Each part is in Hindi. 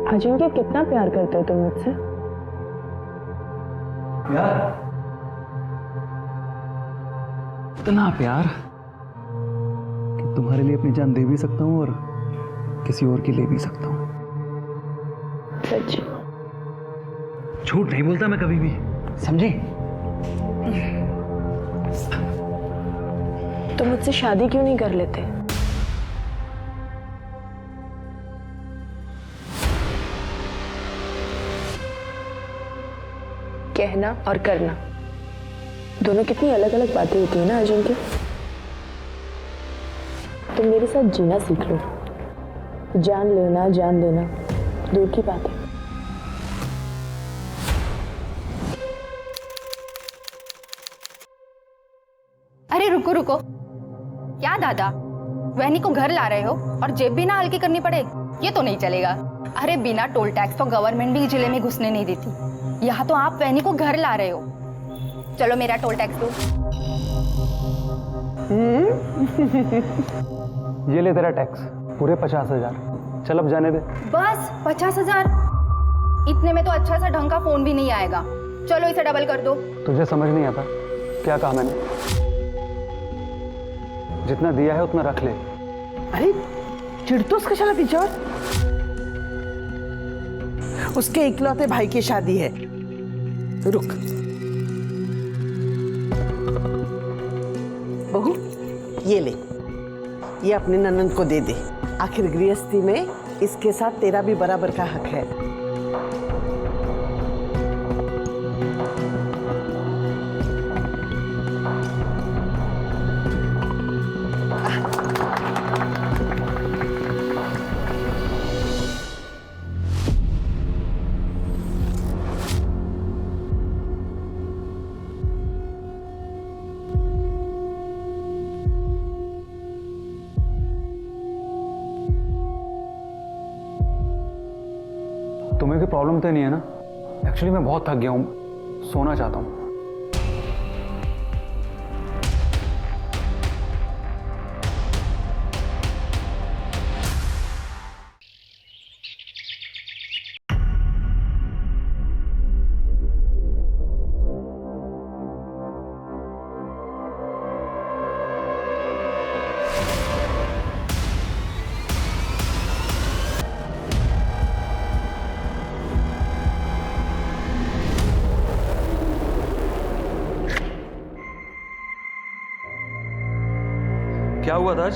अजिंक्य, कितना प्यार करते हो तुम मुझसे? प्यार? इतना प्यार कि तुम्हारे लिए अपनी जान दे भी सकता हूँ और किसी और की ले भी सकता हूँ। सच? झूठ नहीं बोलता मैं कभी भी, समझी? तो मुझसे शादी क्यों नहीं कर लेते? कहना और करना दोनों कितनी अलग अलग बातें होती है ना अजिंक्य। तुम मेरे साथ जीना सीख लो। जान लेना जान देना दूर की बात है। अरे रुको रुको, क्या दादा, वहनी को घर ला रहे हो और जेब भी ना हल्की करनी पड़े? ये तो नहीं चलेगा। अरे बिना टोल टैक्स तो गवर्नमेंट भी जिले में घुसने नहीं देती। यहाँ तो आप वहनी को घर ला रहे हो। चलो मेरा टोल टैक्स दो। ये ले तेरा टैक्स, पूरे 50,000। चल अब जाने दे। बस 50,000? इतने में तो अच्छा सा ढंग का फोन भी नहीं आएगा। चलो इसे डबल कर दो। तुझे समझ नहीं आता क्या कहा मैंने? जितना दिया है उतना रख ले। अरे चिढ़ तो उसका चला पीछे। और उसके इकलौते भाई की शादी है। रुक बहू, ये ले, ये अपने ननंद को दे दे। आखिर गृहस्थी में इसके साथ तेरा भी बराबर का हक है। तुम्हें कोई प्रॉब्लम तो नहीं है ना? एक्चुअली मैं बहुत थक गया हूँ, सोना चाहता हूँ। क्या हुआ था आज?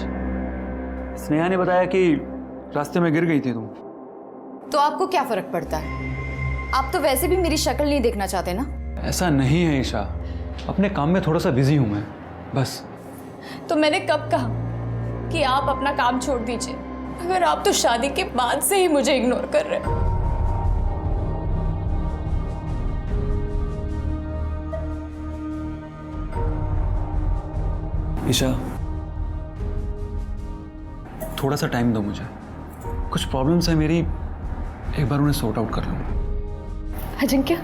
स्नेहा ने बताया कि रास्ते में गिर गई थी तुम। तो आपको क्या फर्क पड़ता है? आप तो वैसे भी मेरी शक्ल नहीं देखना चाहते ना। ऐसा नहीं है ईशा, अपने काम में थोड़ा सा बिजी हूं मैं, बस। तो मैंने कब कहा कि आप अपना काम छोड़ दीजिए? अगर आप तो शादी के बाद से ही मुझे इग्नोर कर रहे हो। ईशा, थोड़ा सा टाइम दो मुझे, कुछ प्रॉब्लम्स है मेरी, एक बार उन्हें सॉर्ट आउट कर लूं। अजिंक्य,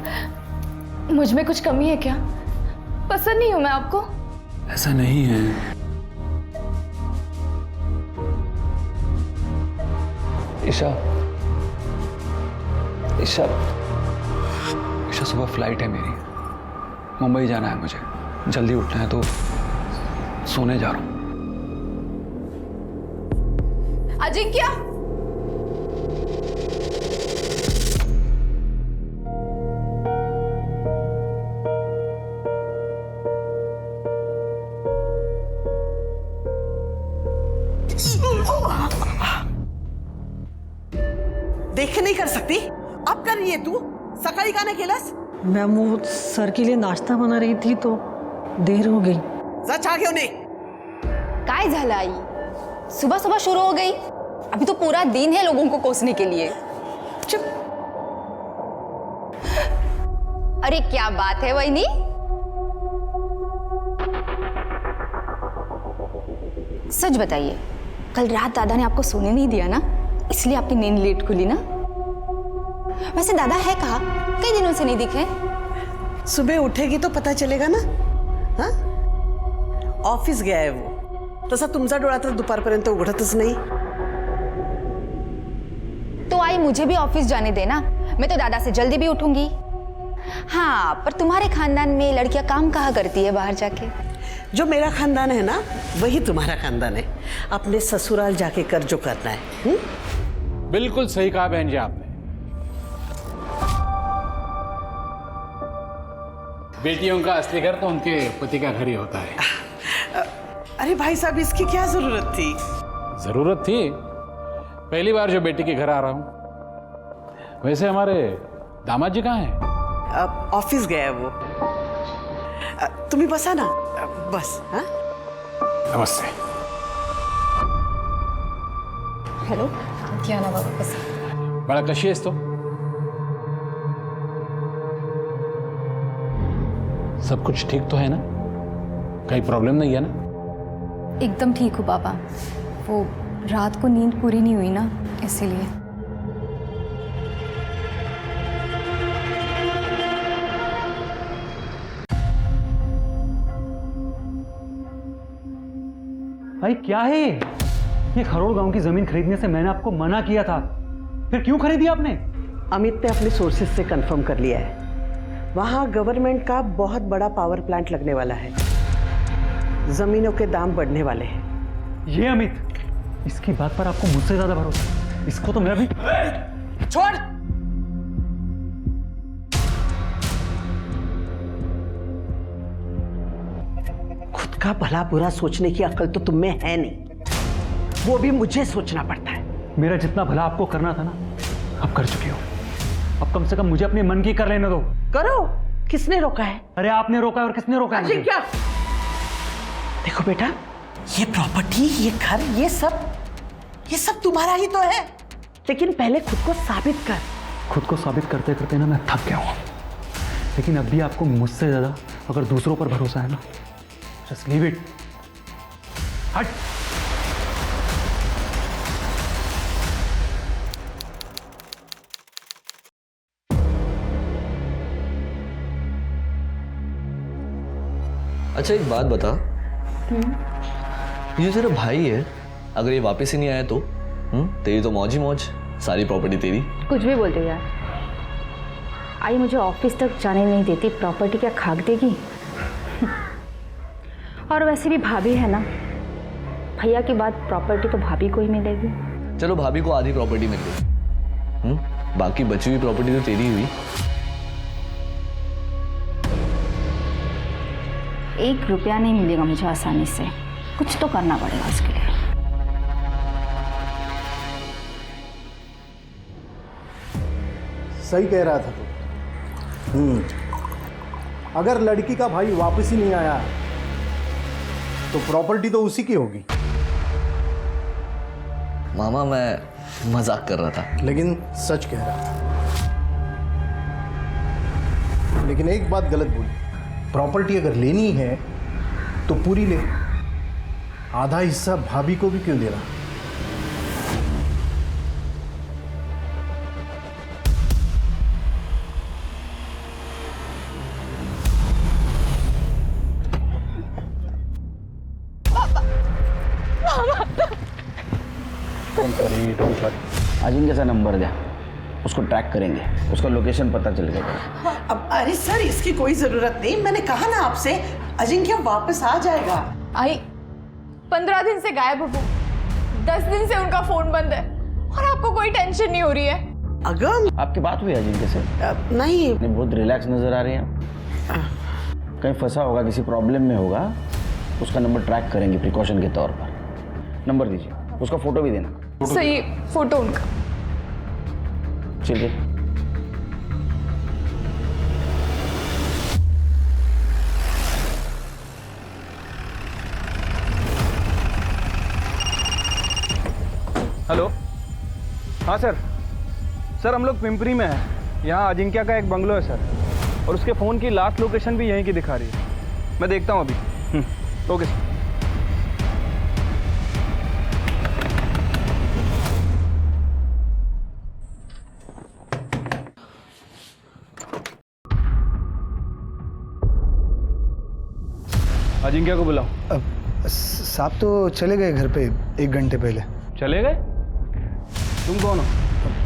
मुझ में कुछ कमी है क्या? पसंद नहीं हूं मैं आपको? ऐसा नहीं है। ईशा, ईशा, ईशा, सुबह फ्लाइट है मेरी, मुंबई जाना है मुझे, जल्दी उठना है, तो सोने जा रहा हूं। अजिंक्य, देख नहीं कर सकती? अब कर रही है तू? सकाळी का नाही केलंस? मैम वो सर के लिए नाश्ता बना रही थी तो देर हो गई। जा चहा घेऊन ये। काय झालं आई? सुबह सुबह शुरू हो गई? अभी तो पूरा दिन है लोगों को कोसने के लिए। चुप। अरे क्या बात है वहीनी? सच बताइए, कल रात दादा ने आपको सोने नहीं दिया ना, इसलिए आपकी नींद लेट खुली ना? वैसे दादा है कहाँ? कई दिनों से नहीं दिखे। सुबह उठेगी तो पता चलेगा ना। हाँ, ऑफिस गया है वो, तसा तुमचा डोळा तर दुपारपर्यंत उघडतच नाही। तो आई भाई मुझे भी ऑफिस जाने देना, मैं तो दादा से जल्दी भी उठूंगी। हाँ, पर तुम्हारे खानदान में लड़कियां काम कहाँ करती है बाहर जाके? जो मेरा खानदान है ना, वही तुम्हारा खानदान है। अपने ससुराल जाके कर जो करना है। बिल्कुल सही कहा बहन जी आपने। बेटियों का असली घर तो उनके पति का घर ही होता है। अरे भाई साहब, इसकी क्या जरूरत थी? जरूरत थी, पहली बार जो बेटी के घर आ रहा हूं। वैसे हमारे दामाद जी कहाँ हैं? ऑफिस गया है वो। तुम्हें बसा ना, बस। हाँ, नमस्ते। हेलो, क्या ना बाबा, बस बड़ा कशी है तो। सब कुछ ठीक तो है ना? कहीं प्रॉब्लम नहीं है ना? एकदम ठीक हूँ बाबा। वो रात को नींद पूरी नहीं हुई ना, इसीलिए। भाई क्या है ये खरोड़ गांव की जमीन खरीदने से मैंने आपको मना किया था, फिर क्यों खरीदी आपने? अमित ने अपने सोर्सेज से कंफर्म कर लिया है। वहां गवर्नमेंट का बहुत बड़ा पावर प्लांट लगने वाला है। जमीनों के दाम बढ़ने वाले हैं। ये अमित, इसकी बात पर आपको मुझसे ज्यादा भरोसा है। इसको तो मैं भी छोड़। खुद का भला बुरा सोचने की अक्ल तो तुम में है नहीं, वो भी मुझे सोचना पड़ता है। मेरा जितना भला आपको करना था ना, आप कर चुके हो। अब कम से कम मुझे अपने मन की कर लेने दो। करो, किसने रोका है? अरे आपने रोका है और किसने रोका है मुझे? क्या? देखो बेटा, ये प्रॉपर्टी, ये घर, ये सब तुम्हारा ही तो है। लेकिन पहले खुद को साबित कर। खुद को साबित करते करते ना मैं थक गया हूं। लेकिन अब भी आपको मुझसे ज्यादा अगर दूसरों पर भरोसा है ना, जस्ट लीव इट। हट। अच्छा एक बात बता, ये तेरा भाई है, अगर ये वापस ही नहीं आया तो तेरी तो मौज ही मौज, सारी प्रॉपर्टी तेरी। कुछ भी बोलते हो यार। आई मुझे ऑफिस तक जाने नहीं देती, प्रॉपर्टी क्या खाक देगी? और वैसे भी भाभी है ना, भैया के बाद प्रॉपर्टी तो भाभी को ही मिलेगी। चलो भाभी को आधी प्रॉपर्टी मिल गई, बाकी बची हुई प्रॉपर्टी तो तेरी हुई। 1 रुपया नहीं मिलेगा मुझे आसानी से, कुछ तो करना पड़ेगा उसके लिए। सही कह रहा था तू। अगर लड़की का भाई वापस ही नहीं आया तो प्रॉपर्टी तो उसी की होगी। मामा मैं मजाक कर रहा था। लेकिन सच कह रहा था। लेकिन एक बात गलत बोली, प्रॉपर्टी अगर लेनी है तो पूरी ले, आधा हिस्सा भाभी को भी क्यों दे रहा? अजिंक्य का नंबर दे, उसको ट्रैक करेंगे, उसका लोकेशन पता चल गया। अब अरे सर, इसकी कोई जरूरत नहीं। मैंने कहा ना आपसे, अजिंक्य वापस आ जाएगा। आई 15 दिन से गायब हो, 10 दिन से उनका फोन बंद है और आपको कोई टेंशन नहीं हो रही है? अगम, आपकी बात हुई अजिंक्य से? नहीं। बहुत रिलैक्स नजर आ रही हैं। कहीं फंसा होगा, किसी प्रॉब्लम में होगा, उसका नंबर ट्रैक करेंगे प्रिकॉशन के तौर पर। नंबर दीजिए, उसका फोटो भी देना। सही फोटो उनका। चलिए। हेलो, हाँ सर। सर हम लोग पिंपरी में हैं। यहाँ अजिंक्य का एक बंगलो है सर, और उसके फ़ोन की लास्ट लोकेशन भी यहीं की दिखा रही है। मैं देखता हूँ अभी। Okay sir. अजिंक्य को बुलाओ। साहब तो चले गए घर पे 1 घंटे पहले। चले गए? तुम कौन हो?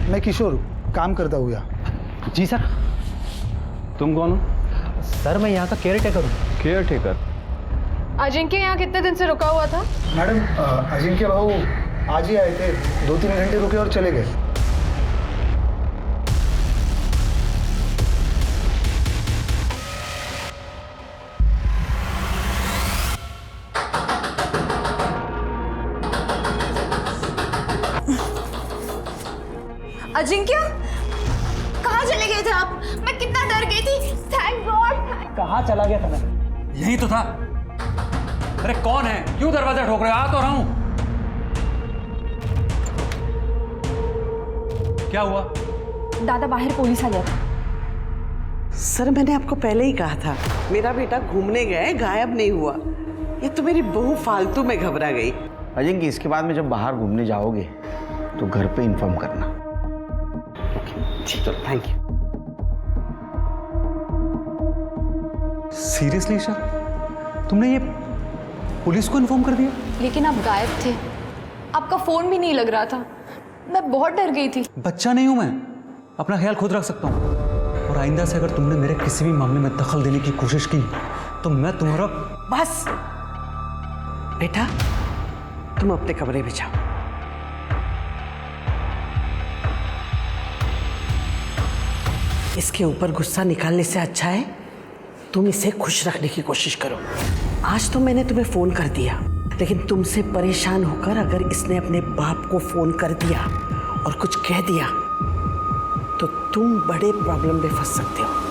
मैं किशोर काम करता हूँ यहाँ। जी सर। तुम कौन हो? सर मैं यहाँ का केयर टेकर हूँ। Caretaker? अजिंक्य यहाँ कितने दिन से रुका हुआ था? मैडम अजिंक्य भाऊ आज ही आए थे, 2-3 घंटे रुके और चले गए। अजिंक्य कहाँ चले गए थे आप? मैं कितना डर गई थी। Thank God. कहाँ चला गया था मैं? यही तो था। अरे कौन है? क्यों दरवाजा ठोक रहे हो? आ तो रहा हूं। क्या हुआ? दादा बाहर पुलिस आ गया था। सर मैंने आपको पहले ही कहा था, मेरा बेटा घूमने गया, गायब नहीं हुआ। ये तो मेरी बहू फालतू में घबरा गई। अजिंक्य इसके बाद में जब बाहर घूमने जाओगे तो घर पे इन्फॉर्म करना। चलो थैंक यू। सीरियसली ईशा, तुमने ये पुलिस को इन्फॉर्म कर दिया? लेकिन आप गायब थे, आपका फोन भी नहीं लग रहा था। मैं बहुत डर गई थी। बच्चा नहीं हूं मैं, अपना ख्याल खुद रख सकता हूं। और आइंदा से अगर तुमने मेरे किसी भी मामले में दखल देने की कोशिश की तो मैं तुम्हारा... बस बेटा, तुम अपने कमरे में जाओ। इसके ऊपर गुस्सा निकालने से अच्छा है तुम इसे खुश रखने की कोशिश करो। आज तो मैंने तुम्हें फोन कर दिया, लेकिन तुमसे परेशान होकर अगर इसने अपने बाप को फोन कर दिया और कुछ कह दिया तो तुम बड़े प्रॉब्लम में फंस सकते हो।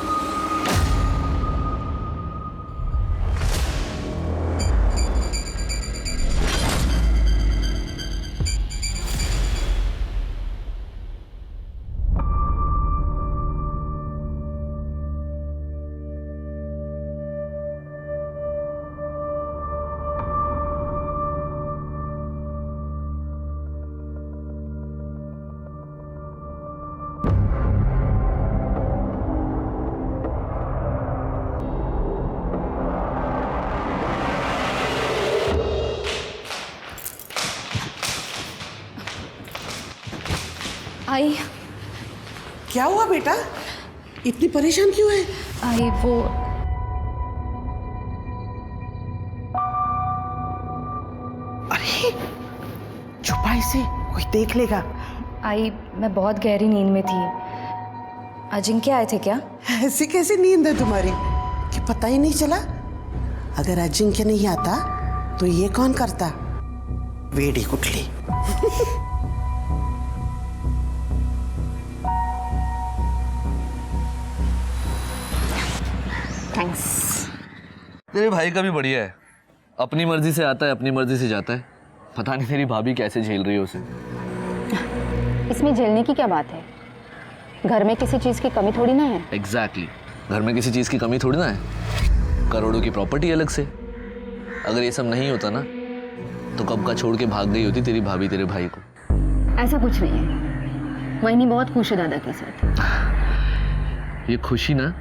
आई, क्या हुआ बेटा, इतनी परेशान क्यों है? आई वो अरे छुपाई से कोई देख लेगा। आई मैं बहुत गहरी नींद में थी। अजिंक्य आए थे क्या? ऐसी कैसी नींद है तुम्हारी कि पता ही नहीं चला? अगर अजिंक्य नहीं आता तो ये कौन करता? वेड़ी कुटली। थैंक्स। तेरे भाई का भी बढ़िया है, अपनी मर्जी से आता है, अपनी मर्जी से जाता है। पता नहीं तेरी भाभी कैसे झेल रही है उसे। इसमें झेलने की क्या बात है? घर में किसी चीज की कमी थोड़ी ना है। एग्जैक्टली, घर में किसी चीज की कमी थोड़ी ना है। करोड़ों की प्रॉपर्टी अलग से। अगर ये सब नहीं होता ना तो कब का छोड़ के भाग गई होती तेरी भाभी तेरे भाई को। ऐसा कुछ नहीं है, वही बहुत खुश है दादा के साथ। ये खुशी ना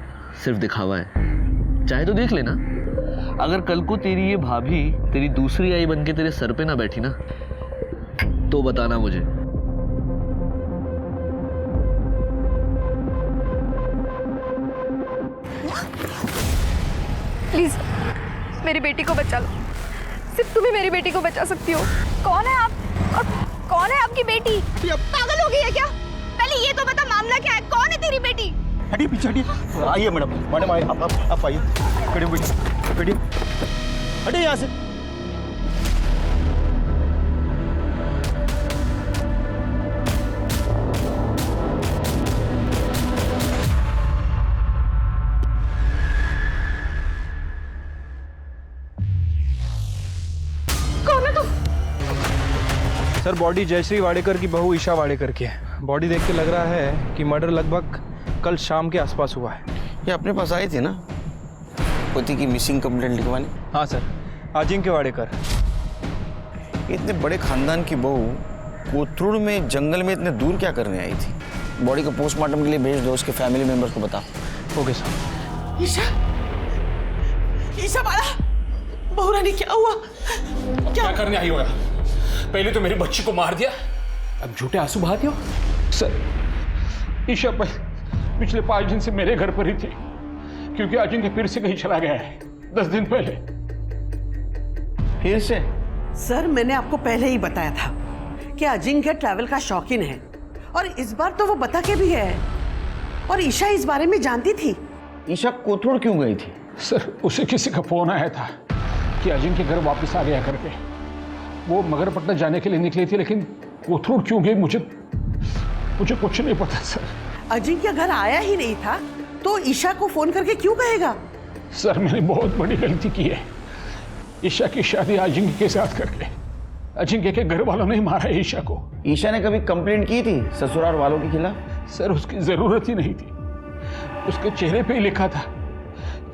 सिर्फ दिखावा है, चाहे तो देख लेना। अगर कल को तेरी ये भाभी तेरी दूसरी आई बन के तेरे सर पे ना बैठी ना तो बताना मुझे। प्लीज मेरी बेटी को बचा लो। सिर्फ तुम ही मेरी बेटी को बचा सकती हो। कौन है आप और कौन है आपकी बेटी? पागल हो गई है क्या? पहले ये तो बता मामला क्या है, कौन है तेरी बेटी? हटिए पीछे हटिए। आइए मैडम, मैडम आइए, आप आइए। बैठिए बैठिए, हटिए यहाँ से। कौन है तुम? सर बॉडी जयश्री वाडेकर की बहू ईशा वाडेकर की है। बॉडी देख के लग रहा है कि मर्डर लगभग कल शाम के आसपास हुआ है। ये अपने पास आई थी ना पति की मिसिंग कंप्लेंट लिखवाने? हाँ सर, अजिंक्य वाडेकर। इतने बड़े खानदान की बहू कोथरूड में जंगल में इतने दूर क्या करने आई थी? बॉडी को पोस्टमार्टम के लिए भेज दो, उसके फैमिली मेंबर्स को बताओ। Okay sir. ईशा, ईशा बाला, बहू रानी क्या हुआ? क्या करने आई हो यार? पहले तो मेरी बच्ची को मार दिया, अब झूठे आंसू बहाते हो? सर, ईशा पिछले 5 दिन से मेरे घर पर ही थी, क्योंकि अजिंक्य फिर से कहीं चला गया है 10 दिन पहले। फिर से? सर, मैंने आपको पहले ही बताया था कि अजिंक्य ट्रैवल का शौकीन है, और इस बार तो वो बता के भी है। और ईशा इस बारे में जानती थी। ईशा कोथरूड क्यों गई थी? सर, उसे किसी का फोन आया था कि अजिंक्य घर वापस आ गया करके। वो मगरपट्टा जाने के लिए निकली थी, लेकिन कोथरूड क्यों गई मुझे कुछ नहीं पता सर। अजिंक्य घर आया ही नहीं था तो ईशा को फोन करके क्यों कहेगा? सर, मैंने बहुत बड़ी गलती की है। ईशा की शादी अजिंक्य के साथ करके अजिंक्य के घर वालों ने मारा है ईशा को। ईशा ने कभी कंप्लेंट की थी ससुराल वालों के खिलाफ? सर, उसकी जरूरत ही नहीं थी। उसके चेहरे पे ही लिखा था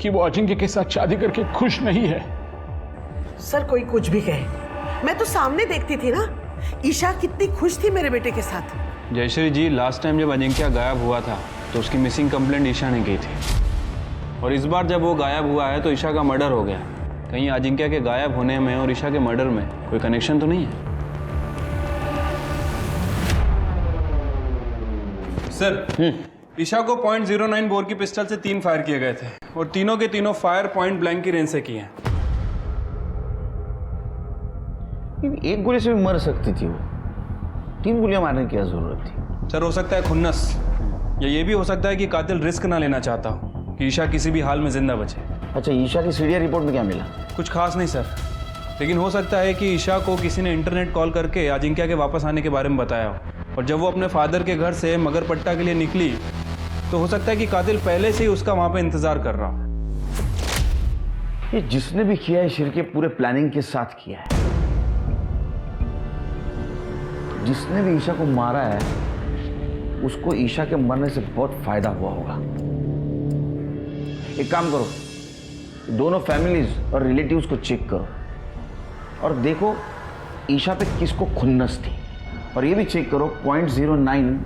कि वो अजिंक्य के साथ शादी करके खुश नहीं है। सर, कोई कुछ भी कहे, मैं तो सामने देखती थी ना ईशा कितनी खुश थी मेरे बेटे के साथ। जयश्री जी, लास्ट टाइम जब अजिंक्य गायब हुआ था तो उसकी मिसिंग कंप्लेंट ईशा ने की थी, और इस बार जब वो गायब हुआ है तो ईशा का मर्डर हो गया। कहीं अजिंक्य के गायब होने में और ईशा के मर्डर में कोई कनेक्शन तो नहीं है? सर, ईशा को .09 बोर की पिस्टल से 3 फायर किए गए थे, और तीनों के तीनों फायर पॉइंट ब्लैंक की रेंज से किए हैं। एक गोली से भी मर सकती थी वो, 3 गोलियां मारने की क्या जरूरत थी? सर, हो सकता है खुन्नस, या ये भी हो सकता है कि कातिल रिस्क ना लेना चाहता हो कि ईशा किसी भी हाल में जिंदा बचे। अच्छा, ईशा की सीडीआर रिपोर्ट में क्या मिला? कुछ खास नहीं सर, लेकिन हो सकता है कि ईशा को किसी ने इंटरनेट कॉल करके अजिंक्य के वापस आने के बारे में बताया हो, और जब वो अपने फादर के घर से मगरपट्टा के लिए निकली तो हो सकता है कि कातिल पहले से ही उसका वहां पे इंतजार कर रहा हो। ये जिसने भी किया है शिरके पूरे प्लानिंग के साथ किया है। जिसने भी ईशा को मारा है उसको ईशा के मरने से बहुत फायदा हुआ होगा। एक काम करो, दोनों फैमिलीज और रिलेटिव्स को चेक करो और देखो ईशा पे किसको खुन्नस थी, और ये भी चेक करो .09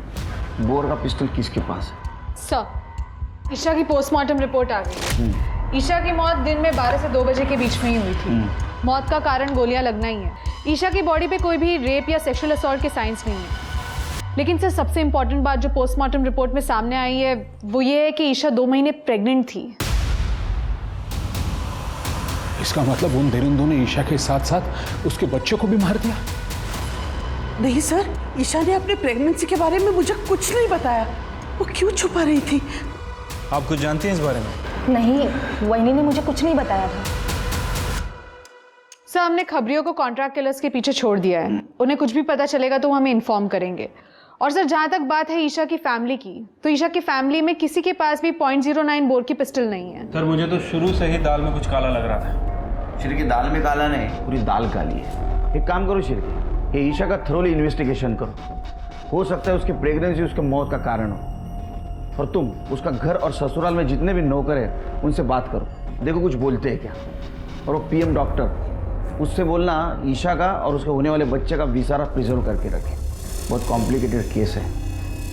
बोर का पिस्टल किसके पास है। सर, ईशा की पोस्टमार्टम रिपोर्ट आ गई। ईशा की मौत दिन में 12 से 2 बजे के बीच में ही हुई थी। मौत का कारण गोलियां लगना ही है। ईशा की बॉडी पे कोई भी रेप या सेक्सुअल असॉल्ट के साइंस नहीं है। लेकिन सर, सबसे इंपॉर्टेंट बात जो पोस्टमार्टम रिपोर्ट में सामने आई है वो ये है कि ईशा 2 महीने प्रेग्नेंट थी। इसका मतलब उन दरिंदों ने ईशा के साथ साथ उसके बच्चे को भी मार दिया? नहीं सर, ईशा ने अपने प्रेगनेंसी के बारे में मुझे कुछ नहीं बताया। वो क्यों छुपा रही थी? आप कुछ जानती हैं इस बारे में? नहीं, वहीनी ने मुझे कुछ नहीं बताया था। सर, हमने खबरियों को कॉन्ट्रैक्ट किलर्स के पीछे छोड़ दिया है। उन्हें कुछ भी पता चलेगा तो वो हमें इन्फॉर्म करेंगे। और सर, जहाँ तक बात है ईशा की फैमिली की, तो ईशा की फैमिली में किसी के पास भी .09 बोर की पिस्टल नहीं है। सर, मुझे तो शुरू से ही दाल में कुछ काला लग रहा था। शिरके दाल में काला नहीं, पूरी दाल काली है। एक काम करो शिरके, ये ईशा का थरोली इन्वेस्टिगेशन करो। हो सकता है उसकी प्रेगनेंसी उसके मौत का कारण हो, और तुम उसका घर और ससुराल में जितने भी नौकर हैं उनसे बात करो, देखो कुछ बोलते हैं क्या। और वो पीएम डॉक्टर, उससे बोलना ईशा का और उसके होने वाले बच्चे का विसारा प्रिजर्व करके रखे। बहुत कॉम्प्लिकेटेड केस है,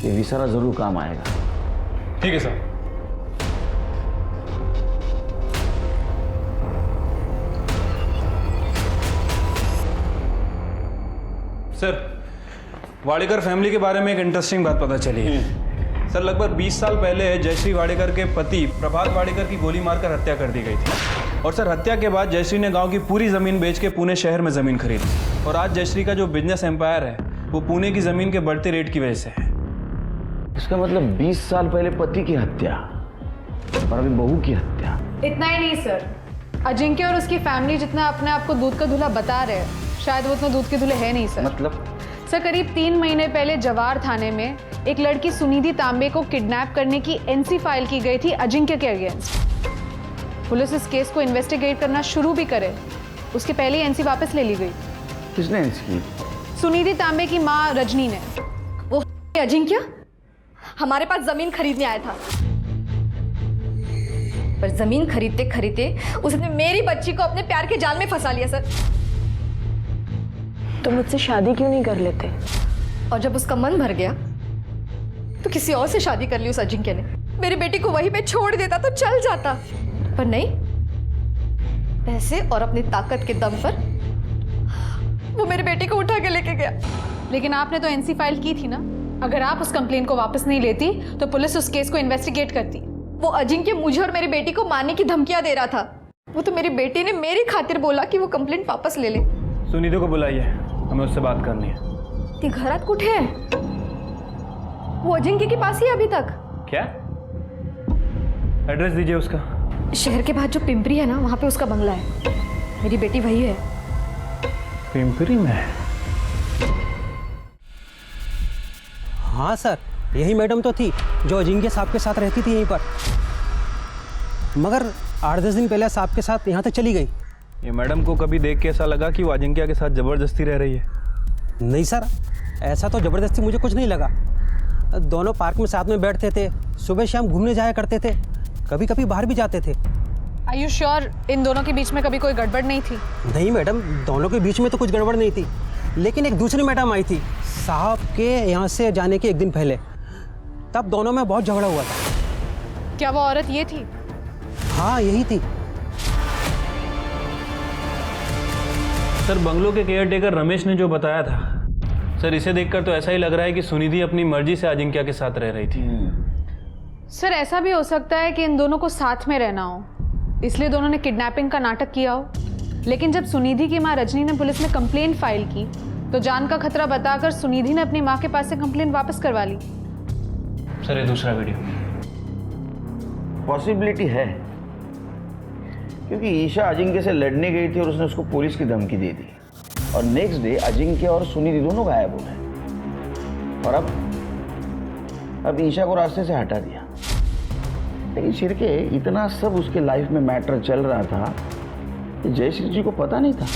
ये विसारा जरूर काम आएगा। ठीक है सर। सर, वाडेकर फैमिली के बारे में एक इंटरेस्टिंग बात पता चली है। सर, लगभग 20 साल पहले जयश्री वाडेकर के पति प्रभात वाडेकर की गोली मारकर हत्या कर दी गई थी, और सर हत्या के बाद जयश्री ने गांव की पूरी ज़मीन बेच के पुणे शहर में ज़मीन खरीदी, और आज जयश्री का जो बिजनेस एम्पायर है वो पुणे की ज़मीन के बढ़ते रेट की वजह से है। इसका मतलब 20 साल पहले पति की हत्या और अभी बहू की हत्या। इतना ही नहीं सर, अजिंक्य और उसकी फैमिली जितना अपने आप को दूध का दूल्हा बता रहे हैं, शायद वो उतना दूध के दूल्हे है नहीं सर। मतलब? सर, करीब 3 महीने पहले जवार थाने में एक लड़की सुनिधि तांबे को किडनैप करने की एनसी फाइल की गई थी अजिंक्य के अगेंस्ट। पुलिस इस केस को इन्वेस्टिगेट करना शुरू भी करे उसके पहले ही एनसी वापस ले ली गई। किसने एनसी की? सुनिधि तांबे की माँ रजनी ने। वो अजिंक्य हमारे पास जमीन खरीदने आया था, पर जमीन खरीदते खरीदते उसने मेरी बच्ची को अपने प्यार के जाल में फंसा लिया सर। तो मुझसे शादी क्यों नहीं कर लेते? और जब उसका मन भर गया तो किसी और से शादी कर ली उस अजिंक्य ने। मेरी बेटी को वहीं पे छोड़ देता तो चल जाता, पर नहीं, पैसे और अपनी ताकत के दम पर वो मेरी बेटी को उठा के लेके गया। लेकिन आपने तो एनसी फाइल की थी ना। अगर आप उस कंप्लेन को वापस नहीं लेती तो पुलिस उस केस को इन्वेस्टिगेट करती। वो अजिंक्य मुझे और मेरी बेटी को मारने की धमकियां दे रहा था। वो तो मेरी बेटी ने मेरी खातिर बोला कि वो कंप्लेंट वापस ले ले। सुनीधि को बुलाइए, हमें उससे बात करनी है। ती घरात कुठे है? वो अजिंक्य के पास ही है अभी तक। क्या? एड्रेस दीजिए उसका। शहर के बाद जो पिंपरी है ना, वहाँ पे उसका बंगला है। मेरी बेटी वही है। पिंपरी में? हाँ सर, यही मैडम तो थी जो अजिंक्य साहब के साथ रहती थी यहीं पर, मगर 8-10 दिन पहले साहब के साथ यहाँ तक चली गई। ये मैडम को कभी देख के ऐसा लगा कि वो अजिंक्य के साथ ज़बरदस्ती रह रही है? नहीं सर, ऐसा तो ज़बरदस्ती मुझे कुछ नहीं लगा। दोनों पार्क में साथ में बैठते थे, सुबह शाम घूमने जाया करते थे, कभी कभी बाहर भी जाते थे। आर यू श्योर इन दोनों के बीच में कभी कोई गड़बड़ नहीं थी? नहीं मैडम, दोनों के बीच में तो कुछ गड़बड़ नहीं थी, लेकिन एक दूसरी मैडम आई थी साहब के यहाँ से जाने के एक दिन पहले, तब दोनों में बहुत झगड़ा हुआ था। क्या वो औरत ये थी? हाँ यही थी। सर, बंगलो के केयरटेकर रमेश ने जो बताया था, सर इसे देखकर तो ऐसा ही लग रहा है कि सुनिधि अपनी मर्जी से अजिंक्य के साथ रह रही थी। सर ऐसा भी हो सकता है कि इन दोनों को साथ में रहना हो, इसलिए दोनों ने किडनैपिंग का नाटक किया हो। लेकिन जब सुनिधि की मां रजनी ने पुलिस में कंप्लेंट फाइल की तो जान का खतरा बताकर सुनिधि ने अपनी मां के पास से कंप्लेंट वापस करवा ली। सर ये दूसरा वीडियो। पॉसिबिलिटी है, क्योंकि ईशा अजिंक्य से लड़ने गई थी और उसने उसको पुलिस की धमकी दे दी, और नेक्स्ट डे अजिंक्य और सुनिधि दोनों गायब हो गए, और अब ईशा को रास्ते से हटा दिया। लेकिन शिरके, इतना सब उसके लाइफ में मैटर चल रहा था कि जयश्री जी को पता नहीं था।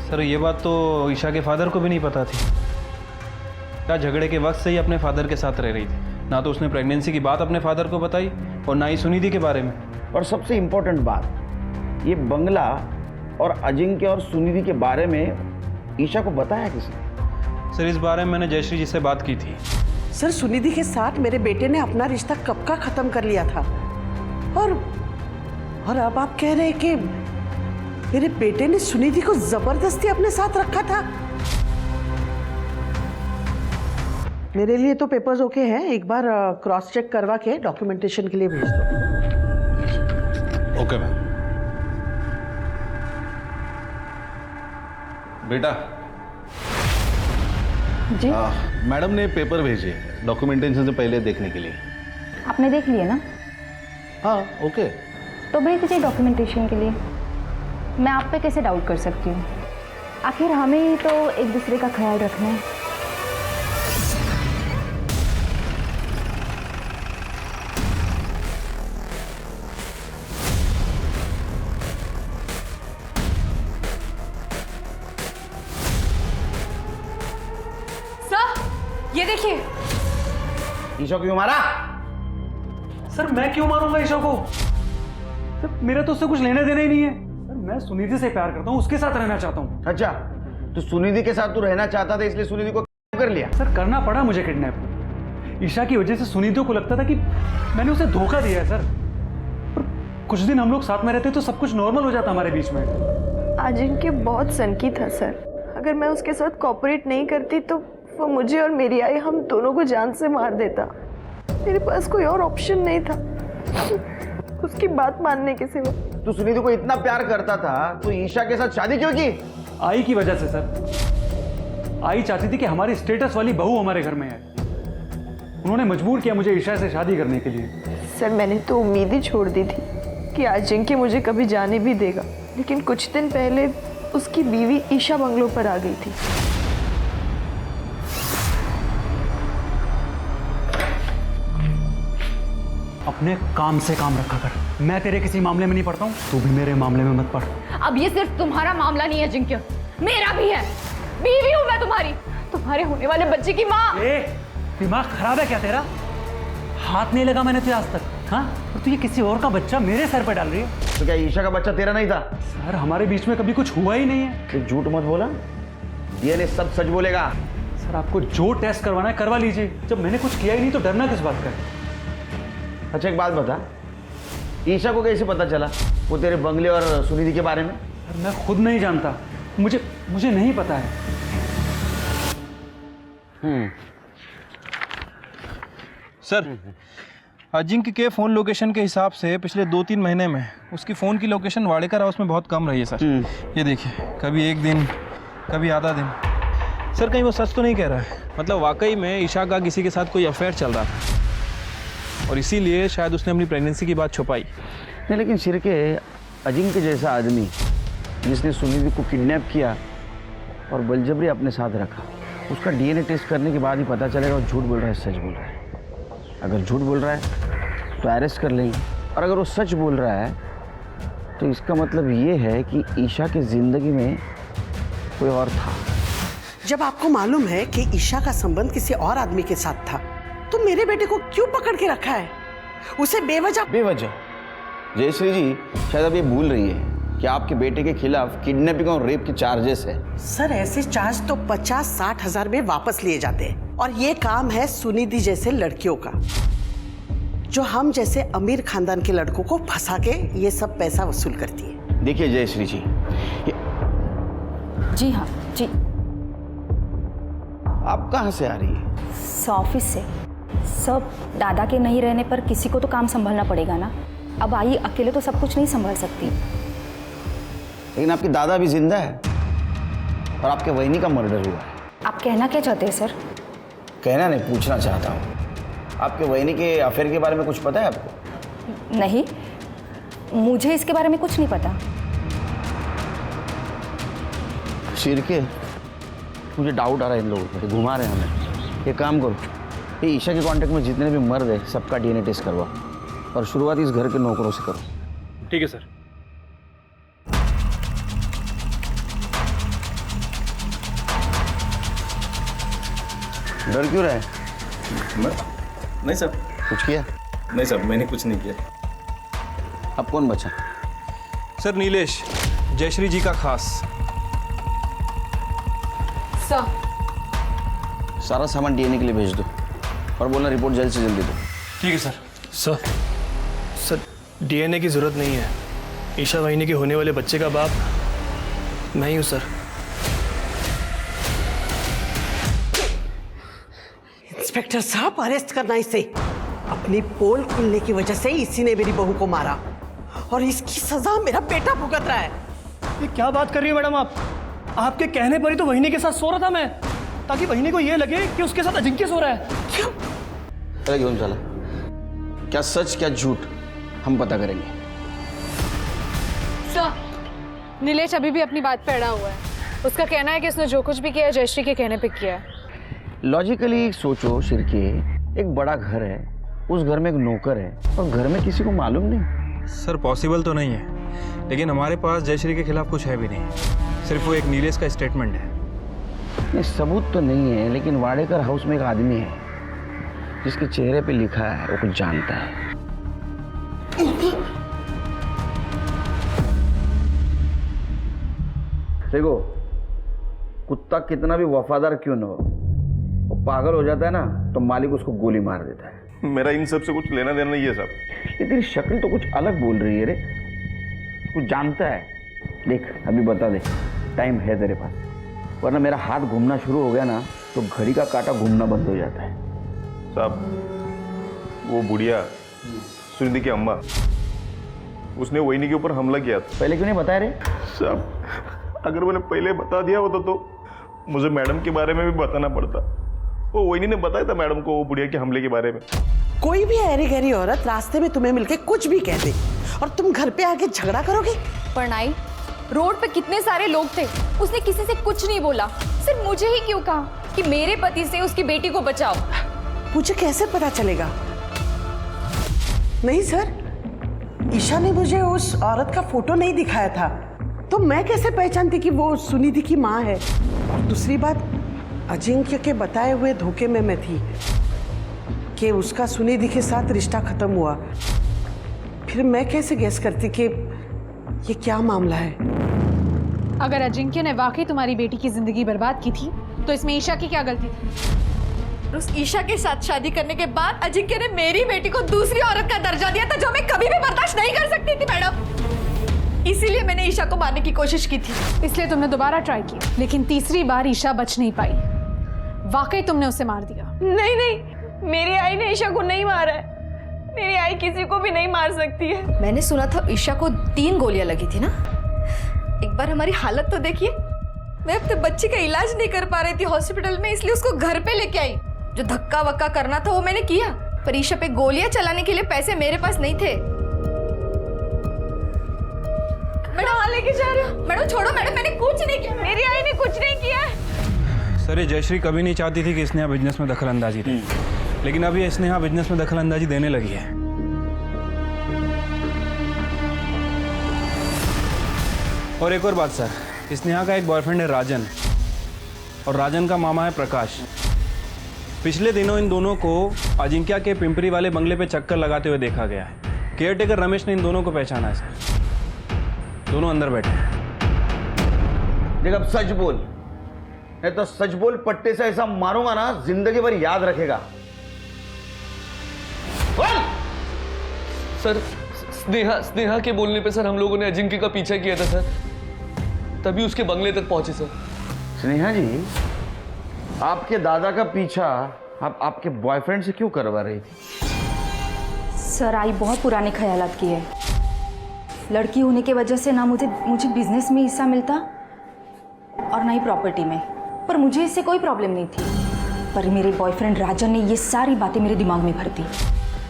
सर ये बात तो ईशा के फादर को भी नहीं पता थी। क्या झगड़े के वक्त से ही अपने फादर के साथ रह रही थी, ना तो उसने प्रेगनेंसी की बात अपने फादर को बताई और ना ही सुनिधि के बारे में। और सबसे इम्पोर्टेंट बात, ये बंगला और अजिंक्य और सुनिधि के बारे में ईशा को बताया किसने? सर इस बारे में मैंने जयश्री जी से बात की थी। सर सुनिधि के साथ मेरे बेटे ने अपना रिश्ता कब का खत्म कर लिया था, और अब आप कह रहे हैं कि मेरे बेटे ने सुनिधि को जबरदस्ती अपने साथ रखा था। मेरे लिए तो पेपर्स ओके हैं, एक बार क्रॉस चेक करवा के डॉक्यूमेंटेशन के लिए भेज दो। Okay ma'am. बेटा जी मैडम ने पेपर भेजे डॉक्यूमेंटेशन से पहले देखने के लिए। आपने देख लिए ना? हाँ ओके। तो भेज दीजिए डॉक्यूमेंटेशन के लिए। मैं आप पे कैसे डाउट कर सकती हूँ? आखिर हमें ही तो एक दूसरे का ख्याल रखना है। ये देखिए। ईशा क्यों मारा? सर मैं क्यों मारूंगा ईशा को? सर मेरा तो उससे कुछ लेने देना ही नहीं है। सर मैं सुनिधि से प्यार करता हूँ, उसके साथ रहना चाहता हूँ। अच्छा, तो सुनिधि के साथ तू रहना चाहता था इसलिए सुनिधि को कर लिया? सर करना पड़ा मुझे किडनैप। ईशा की वजह से सुनिधि को लगता था कि मैंने उसे धोखा दिया है सर। कुछ दिन हम लोग साथ में रहते तो सब कुछ नॉर्मल हो जाता हमारे बीच में। अजिंक्य बहुत सनकी था सर। अगर मैं उसके साथ कोऑपरेट नहीं करती तो वो मुझे और मेरी आई हम दोनों को जान से मार देता। मेरे पास कोई और ऑप्शन नहीं था उसकी बात मानने के सिवा। तू सुनिधि को इतना प्यार करता था तो ईशा के साथ शादी क्यों की? आई की वजह से सर। आई चाहती थी कि हमारी स्टेटस वाली बहू हमारे घर में है। उन्होंने मजबूर किया मुझे ईशा से शादी करने के लिए। सर मैंने तो उम्मीद ही छोड़ दी थी कि अजिंक्य मुझे कभी जाने भी देगा, लेकिन कुछ दिन पहले उसकी बीवी ईशा बंगलो पर आ गई थी। अपने काम से काम रखा कर। मैं तेरे किसी मामले में नहीं पड़ता हूँ, तू भी मेरे मामले में मत पड़। अब ये सिर्फ तुम्हारा मामला नहीं है अजिंक्य, मेरा भी है। बीवी हूँ मैं तुम्हारी, तुम्हारे होने वाले बच्चे की माँ। दिमाग खराब है क्या तेरा? हाथ नहीं लगा मैंने तुझे आज तक। हाँ, और तू ये किसी और का बच्चा मेरे सर पे डाल रही है। तो क्या ईशा का बच्चा तेरा नहीं था? सर हमारे बीच में कभी कुछ हुआ ही नहीं है। तो झूठ मत बोला, डीएनए सब सच बोलेगा। सर आपको जो टेस्ट करवाना है करवा लीजिए, जब मैंने कुछ किया ही नहीं तो डरना किस बात का? अच्छा एक बात बता, ईशा को कैसे पता चला वो तेरे बंगले और सुनिधि के बारे में? सर मैं खुद नहीं जानता, मुझे नहीं पता है। सर, अजिंक्य के फ़ोन लोकेशन के हिसाब से पिछले 2-3 महीने में उसकी फ़ोन की लोकेशन वाडेकर हाउस में बहुत कम रही है सर। ये देखिए, कभी एक दिन, कभी आधा दिन। सर, कहीं वो सच तो नहीं कह रहा है? मतलब वाकई में ईशा का किसी के साथ कोई अफेयर चल रहा था और इसीलिए शायद उसने अपनी प्रेगनेंसी की बात छुपाई। नहीं, लेकिन शिरके, अजिंक्य जैसा आदमी जिसने सुनिधि को किडनैप किया और बलजबरी अपने साथ रखा, उसका डीएनए टेस्ट करने के बाद ही पता चलेगा वो झूठ बोल रहा है सच बोल रहा है। अगर झूठ बोल रहा है तो अरेस्ट कर लेंगे, और अगर वो सच बोल रहा है तो इसका मतलब ये है कि ईशा की ज़िंदगी में कोई और था। जब आपको मालूम है कि ईशा का संबंध किसी और आदमी के साथ था, तो मेरे बेटे को क्यों पकड़ के रखा है? उसे बेवजह जयश्री जी शायद अब ये भूल रही है कि आपके बेटे के खिलाफ किडनैपिंग और रेप के चार्जेस है। सर, ऐसे चार्ज तो 50-60 हजार में वापस लिए जाते हैं, और ये काम है सुनिधि जैसे लड़कियों का, जो हम जैसे अमीर खानदान के लड़कों को फंसा के ये सब पैसा वसूल करती है। देखिए जयश्री जी, जी हाँ जी। आप कहाँ से आ रही है? ऑफिस से। सब दादा के नहीं रहने पर किसी को तो काम संभालना पड़ेगा ना। अब आई अकेले तो सब कुछ नहीं संभाल सकती। लेकिन आपके दादा भी जिंदा है और आपके वहिनी का मर्डर हुआ है। आप कहना क्या चाहते हैं सर? कहना नहीं, पूछना चाहता हूँ। आपके वहिनी के अफेयर के बारे में कुछ पता है आपको? नहीं, मुझे इसके बारे में कुछ नहीं पता। शिरके, मुझे डाउट आ रहा है इन लोगों पर, घुमा रहे हैं हमें। ये काम करो, ये ईशा के कांटेक्ट में जितने भी मर्द है सबका डीएनए टेस्ट करवा, और शुरुआत इस घर के नौकरों से करो। ठीक है सर। डर क्यों रहा है? नहीं सर। कुछ किया? नहीं सर, मैंने कुछ नहीं किया। अब कौन बचा? सर, नीलेश, जयश्री जी का खास। सर, सारा सामान डीएनए के लिए भेज दो, और बोलना रिपोर्ट जल्द से जल्दी दो। ठीक है सर। सर, डीएनए की जरूरत नहीं है। ईशा वाहिनी के होने वाले बच्चे का बाप मैं ही हूँ सर। इंस्पेक्टर साहब, अरेस्ट करना इसे। अपनी पोल खुलने की वजह से इसी ने मेरी बहू को मारा, और इसकी सजा मेरा बेटा भुगत रहा है। ये क्या बात कर रही है मैडम आप? आपके कहने पर ही तो वहिनी के साथ सो रहा था मैं, ताकि वहिनी को ये लगे कि उसके साथ अजिंक्य सो रहा है। क्यों? चला क्यों चला? क्या सच क्या झूठ हम पता करेंगे। सर, नीलेश अभी भी अपनी बात पे अड़ा हुआ है। उसका कहना है कि उसने जो कुछ भी किया जयश्री के कहने पे किया है। लॉजिकली सोचो शिरके, एक बड़ा घर है, उस घर में एक नौकर है, और घर में किसी को मालूम नहीं। सर, पॉसिबल तो नहीं है, लेकिन हमारे पास जयश्री के खिलाफ कुछ है भी नहीं। सिर्फ वो एक नीलेश का स्टेटमेंट है। नहीं, सबूत तो नहीं है, लेकिन वाडेकर हाउस में एक आदमी है जिसके चेहरे पे लिखा है वो कुछ जानता है। देखो, कुत्ता कितना भी वफादार क्यों न हो, वो पागल हो जाता है ना तो मालिक उसको गोली मार देता है। मेरा इन सब से कुछ लेना देना नहीं है साहब। ये तेरी शक्ल तो कुछ अलग बोल रही है रे, कुछ जानता है। देख, अभी बता दे, टाइम है तेरे पास, वरना मेरा हाथ घूमना शुरू हो गया ना तो घड़ी का कांटा घूमना बंद हो जाता है। साहब, वो बुढ़िया सुनिधि की अम्मा, उसने वहिनी के ऊपर हमला किया था। पहले क्यों नहीं बताया रे? साहब, अगर मैंने पहले बता दिया होता तो मुझे मैडम के बारे में भी बताना पड़ता। वो वहिनी ने बताया था मैडम को वो बुढ़िया के हमले के बारे में। कोई भी ऐरी गहरी औरत रास्ते में तुम्हें मिलके कुछ भी कह दे और तुम घर पे आके झगड़ा करोगे? परनाई, रोड पे कितने सारे लोग थे, उसने किसी से कुछ नहीं बोला, सिर्फ मुझे ही क्यों कहा कि मेरे पति से उसकी बेटी को बचाओ। मुझे कैसे पता चलेगा? नहीं सर, ईशा ने मुझे उस औरत का फोटो नहीं दिखाया था, तो मैं कैसे पहचानती कि वो सुनिधि की माँ है? और दूसरी बात, अजिंक्य के बताए हुए धोखे में मैं थी कि उसका सुनिधि के साथ रिश्ता खत्म हुआ। फिर मैं कैसे गेस करती कि ये क्या मामला है? अगर अजिंक्य ने वाकई तुम्हारी बेटी की जिंदगी बर्बाद की थी तो इसमें ईशा की क्या गलती थी? उस ईशा के साथ शादी करने के बाद अजिंक्य ने मेरी बेटी को दूसरी औरत का दर्जा दिया था, जो मैं कभी भी बर्दाश्त नहीं कर सकती थी मैडम। इसीलिए मैंने ईशा को मारने की कोशिश की थी। इसलिए तुमने दोबारा ट्राई किया, लेकिन तीसरी बार ईशा बच नहीं पाई। वाकई तुमने उसे मार दिया? नहीं नहीं, मेरी आई ने ईशा को नहीं मारा है। मेरी आई किसी को भी नहीं मार सकती है। मैंने सुना था ईशा को 3 गोलियां लगी थी ना। एक बार हमारी हालत तो देखिए। मैं अपने बच्चे का इलाज नहीं कर पा रही थी हॉस्पिटल में, इसलिए उसको घर पे लेके आई। जो धक्का वक्का करना था वो मैंने किया, पर ईशा पे गोलियां चलाने के लिए पैसे मेरे पास नहीं थे। मैडम लेके जा रहे हो? मैडम छोड़ो मैडम, मैंने कुछ नहीं किया। मेरी आई ने कुछ नहीं किया है। सर ये जयश्री कभी नहीं चाहती थी कि स्नेहा बिजनेस में दखल अंदाजी दे, लेकिन अब ये स्नेहा बिजनेस में दखल अंदाजी देने लगी है। और एक और बात सर, स्नेहा का एक बॉयफ्रेंड है राजन, और राजन का मामा है प्रकाश। पिछले दिनों इन दोनों को अजिंक्या के पिंपरी वाले बंगले पे चक्कर लगाते हुए देखा गया है। केयरटेकर रमेश ने इन दोनों को पहचाना है सर। दोनों अंदर बैठे हैं। देख अब सच बोल, नहीं तो सच बोल, पट्टे से ऐसा मारूंगा ना जिंदगी भर याद रखेगा। सर स्नेहा के बोलने पे सर हम लोगों ने अजिंक्य का पीछा किया था सर, तभी उसके बंगले तक पहुंचे सर। स्नेहा जी, आपके दादा का पीछा आप आपके बॉयफ्रेंड से क्यों करवा रही थी? सर आई बहुत पुराने ख्यालात की है। लड़की होने के वजह से ना मुझे बिजनेस में हिस्सा मिलता और ना ही प्रॉपर्टी में, पर मुझे इससे कोई प्रॉब्लम नहीं थी। पर मेरे बॉयफ्रेंड राजन ने ये सारी बातें मेरे दिमाग में भर दी।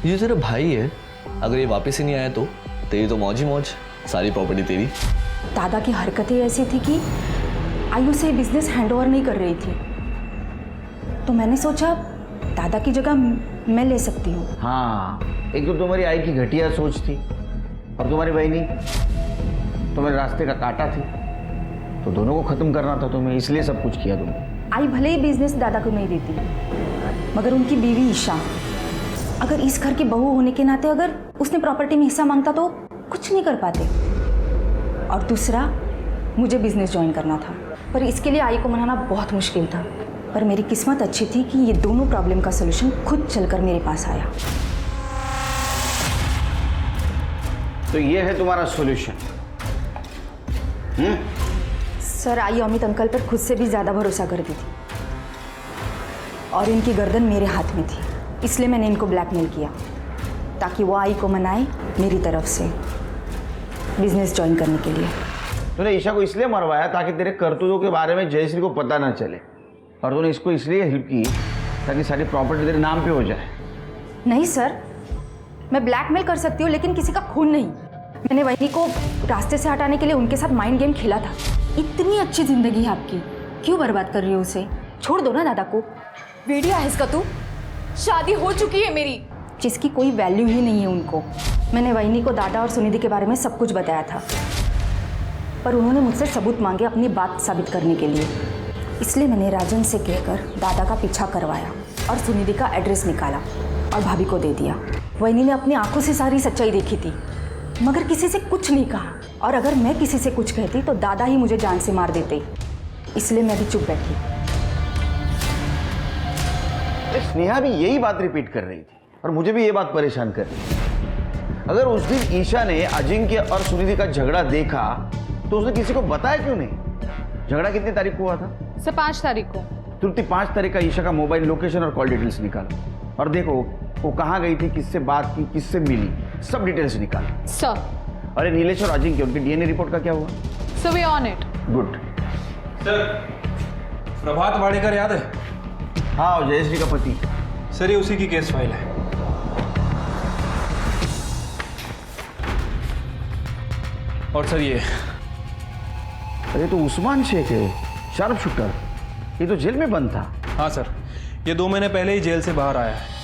ये तेरा भाई है, अगर ये वापस ही नहीं आया तो तेरी तो मौज ही मौज, सारी प्रॉपर्टी तेरी। दादा की हरकतें ऐसी थी कि आयु से बिजनेस हैंडओवर नहीं कर रही थी, तो मैंने सोचा दादा की जगह मैं ले सकती हूँ। हाँ, एक तो तुम्हारी आई की घटिया सोच थी, और तुम्हारी बहनी तुम्हारे रास्ते का कांटा थी, तो दोनों को खत्म करना था तुम्हें, इसलिए सब कुछ किया तुमने। आई भले ही बिजनेस दादा को नहीं देती, मगर उनकी बीवी ईशा, अगर इस घर की बहू होने के नाते अगर उसने प्रॉपर्टी में हिस्सा मांगता तो कुछ नहीं कर पाते। और दूसरा, मुझे बिजनेस ज्वाइन करना था, पर इसके लिए आई को मनाना बहुत मुश्किल था। पर मेरी किस्मत अच्छी थी कि ये दोनों प्रॉब्लम का सलूशन खुद चलकर मेरे पास आया। तो ये है तुम्हारा solution? Sir I Amit uncle पर खुद से भी ज़्यादा भरोसा करती थी, और इनकी गर्दन मेरे हाथ में थी, इसलिए मैंने इनको ब्लैकमेल किया ताकि वो आई को मनाए मेरी तरफ से बिजनेस ज्वाइन करने के लिए। तूने ईशा को इसलिए मरवाया ताकि तेरे करतूतों के बारे में जयश्री को पता ना चले, और तूने इसको इसलिए हेल्प की ताकि सारी प्रॉपर्टी तेरे नाम पे हो जाए। नहीं सर, मैं ब्लैकमेल कर सकती हूँ लेकिन किसी का खून नहीं। मैंने वही को रास्ते से हटाने के लिए उनके साथ माइंड गेम खेला था। इतनी अच्छी जिंदगी है आपकी, क्यों बर्बाद कर रही हो उसे? छोड़ दो ना दादा को। वेडिया है इसका तू? शादी हो चुकी है मेरी, जिसकी कोई वैल्यू ही नहीं है उनको। मैंने वहीनी को दादा और सुनिधि के बारे में सब कुछ बताया था, पर उन्होंने मुझसे सबूत मांगे अपनी बात साबित करने के लिए। इसलिए मैंने राजन से कहकर दादा का पीछा करवाया और सुनिधि का एड्रेस निकाला और भाभी को दे दिया। वहीनी ने अपनी आंखों से सारी सच्चाई देखी थी, मगर किसी से कुछ नहीं कहा, और अगर मैं किसी से कुछ कहती तो दादा ही मुझे जान से मार देते, इसलिए मैं भी चुप बैठी। स्नेहा भी यही बात रिपीट कर रही थी, और मुझे भी ये बात परेशान कर रही थी। अगर उस दिन ईशा ने अजिंक्य और सुनिधि का झगड़ा देखा तो उसने किसी को बताया क्यों नहीं? झगड़ा कितनी तारीख को हुआ था? सर 5 तारीख को। तुरंत 5 तारीख का ईशा का मोबाइल लोकेशन और कॉल डिटेल्स निकालो, और देखो वो कहाँ गई थी, किससे बात की, किससे मिली, सब डिटेल्स निकालो। सर। अरे नीलेश और अजिंक्य, उनकी डीएनए रिपोर्ट का क्या हुआ? Sir we on it. Good. Sir Prabhat Wadekar याद है? हाँ, जयश्री का पति। सर ये उसी की केस फाइल है। और सर ये, अरे तो उस्मान शेख है, शार्प शूटर, ये तो जेल में बंद था। हाँ सर, ये 2 महीने पहले ही जेल से बाहर आया है।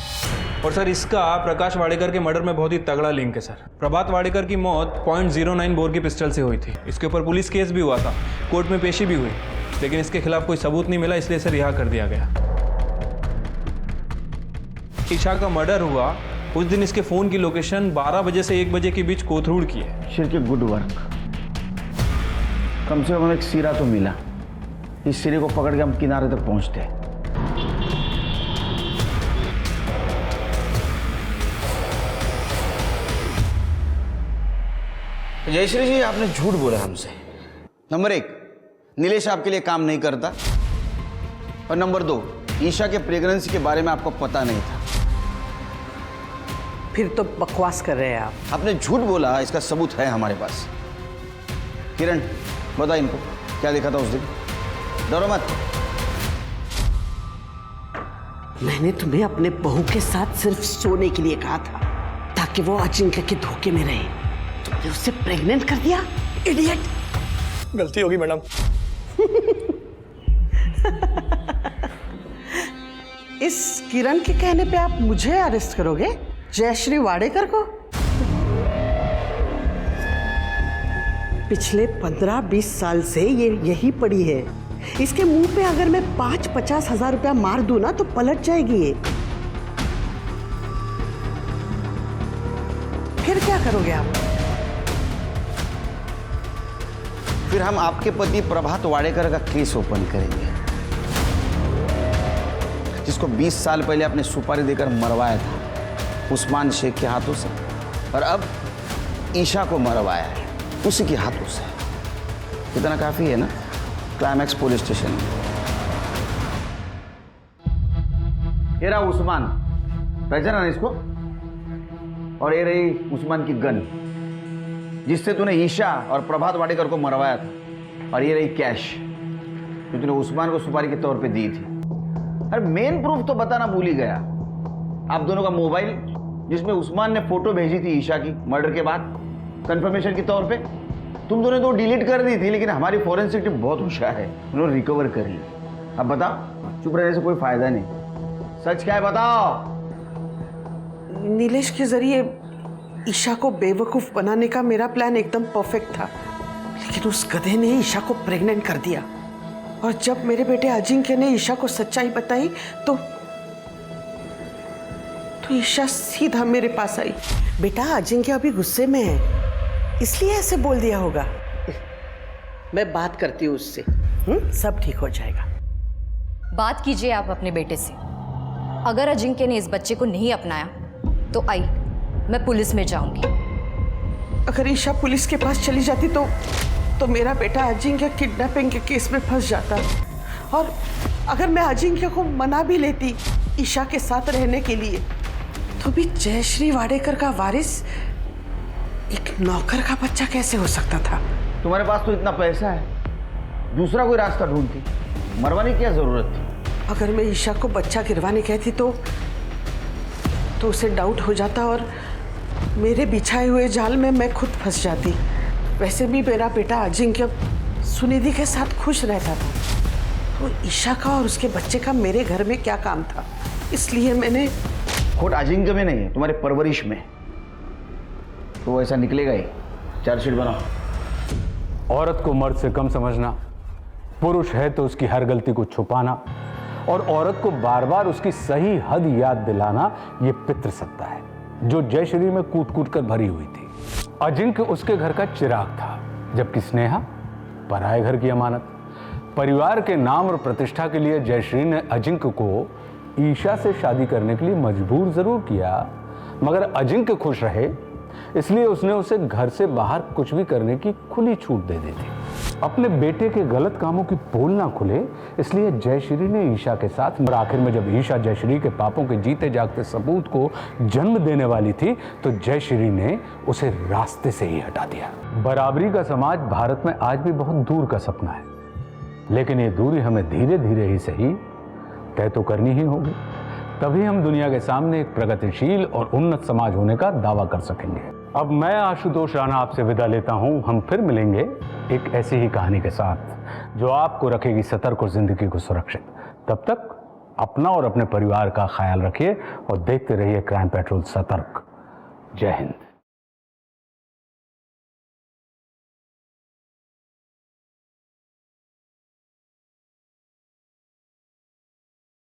और सर इसका प्रकाश वाडेकर के मर्डर में बहुत ही तगड़ा लिंक है सर। प्रभात वाडेकर की मौत .09 बोर की पिस्टल से हुई थी। इसके ऊपर पुलिस केस भी हुआ था, कोर्ट में पेशी भी हुई, लेकिन इसके खिलाफ कोई सबूत नहीं मिला, इसलिए इसे रिहा कर दिया गया। ईशा का मर्डर हुआ उस दिन इसके फोन की लोकेशन 12 बजे से 1 बजे के बीच कोथरूड की है। शिर के गुड वर्क, कम से कम एक सिरा तो मिला। इस सिरे को पकड़ के हम किनारे तक पहुंचते हैं। जयश्री जी, आपने झूठ बोला हमसे। नंबर 1, नीलेश आपके लिए काम नहीं करता, और नंबर 2, ईशा के प्रेगनेंसी के बारे में आपको पता नहीं था। फिर तो बकवास कर रहे हैं आप। आपने झूठ बोला, इसका सबूत है हमारे पास। किरण, बता इनको क्या देखा था उस दिन। डरो मत। मैंने तुम्हें अपने बहू के साथ सिर्फ सोने के लिए कहा था ताकि वो अजिंक्य के धोखे में रहे। तुमने उससे प्रेग्नेंट कर दिया, इडियट। गलती होगी मैडम। इस किरण के कहने पे आप मुझे अरेस्ट करोगे, जयश्री वाडेकर को? पिछले 15-20 साल से ये यही पड़ी है। इसके मुंह पे अगर मैं 5-50 हजार रुपया मार दूं ना तो पलट जाएगी ये। फिर क्या करोगे आप? फिर हम आपके पति प्रभात वाडेकर का केस ओपन करेंगे, जिसको 20 साल पहले आपने सुपारी देकर मरवाया था उस्मान शेख के हाथों से, और अब ईशा को मरवाया है उसी के हाथों से। इतना काफी है ना? क्लाइमैक्स पुलिस स्टेशन में। ये रहा उस्मान, पहचाना ना इसको? और ये रही उस्मान की गन जिससे तूने ईशा और प्रभात वाडेकर को मरवाया था, और ये रही कैश जो तूने उस्मान को सुपारी के तौर पे दी थी। अरे मेन प्रूफ तो बताना भूल ही गया। आप दोनों का मोबाइल जिसमें उस्मान ने फोटो भेजी थी ईशा की मर्डर के बाद कंफर्मेशन के तौर पे, तुम दोनों तो डिलीट कर दी थी, लेकिन हमारी फॉरेंसिक टीम बहुत होशियार है, उन्होंने रिकवर कर ली। अब बताओ, चुप रहने से कोई फायदा नहीं। सच क्या है बताओ। नीलेश के जरिए ईशा को बेवकूफ बनाने का मेरा प्लान एकदम परफेक्ट था, लेकिन उस गधे ने ईशा को प्रेग्नेंट कर दिया। और जब मेरे बेटे अजिंक्य ने ईशा को सच्चाई बताई तो ईशा सीधा मेरे पास आई। बेटा, अजिंक्य अभी गुस्से में है इसलिए ऐसे बोल दिया होगा। मैं बात करती हूँ उससे, सब ठीक हो जाएगा। बात कीजिए आप अपने बेटे से। अगर अजिंक्य ने इस बच्चे को नहीं अपनाया तो आई मैं पुलिस में जाऊंगी। अगर ईशा पुलिस के पास चली जाती तो मेरा बेटा अजिंक्य किडनैपिंग के केस में फंस जाता। और अगर मैं अजिंक्य को मना भी लेती ईशा के साथ रहने के लिए, तो भी जयश्री वाडेकर का वारिस एक नौकर का बच्चा कैसे हो सकता था? तुम्हारे पास तो इतना पैसा है, दूसरा कोई रास्ता ढूंढती, मरवाने की क्या जरूरत थी? अगर मैं ईशा को बच्चा गिरवाने कहती तो उसे डाउट हो जाता और मेरे बिछाए हुए जाल में मैं खुद फंस जाती। वैसे भी मेरा बेटा अजिंक्य सुनिधि के साथ खुश रहता था, तो ईशा का और उसके बच्चे का मेरे घर में क्या काम था? इसलिए मैंने खोट अजिंक्य में नहीं है, तुम्हारे परवरिश में। तो ऐसा निकलेगा ही। चार्जशीट बनाओ। औरत को मर्द से कम समझना, पुरुष है तो उसकी हर गलती को छुपाना, और औरत को बार बार उसकी सही हद याद दिलाना, ये पितृसत्ता है जो जयश्री में कूट कूट कर भरी हुई थी। अजिंक्य उसके घर का चिराग था, जबकि स्नेहा पराये घर की अमानत। परिवार के नाम और प्रतिष्ठा के लिए जयश्री ने अजिंक्य को ईशा से शादी करने के लिए मजबूर जरूर किया, मगर अजिंक्य खुश रहे इसलिए उसने उसे घर से बाहर कुछ भी करने की खुली छूट दे दी थी। अपने बेटे के गलत कामों की पोल ना खुले इसलिए जयश्री ने ईशा के साथ, और आखिर में जब ईशा जयश्री के पापों के जीते जागते सबूत को जन्म देने वाली थी तो जयश्री ने उसे रास्ते से ही हटा दिया। बराबरी का समाज भारत में आज भी बहुत दूर का सपना है, लेकिन ये दूरी हमें धीरे धीरे ही सही तय तो करनी ही होगी, तभी हम दुनिया के सामने एक प्रगतिशील और उन्नत समाज होने का दावा कर सकेंगे। अब मैं आशुतोष राणा आपसे विदा लेता हूं। हम फिर मिलेंगे एक ऐसी ही कहानी के साथ जो आपको रखेगी सतर्क और जिंदगी को सुरक्षित। तब तक अपना और अपने परिवार का ख्याल रखिए और देखते रहिए क्राइम पेट्रोल सतर्क। जय हिंद।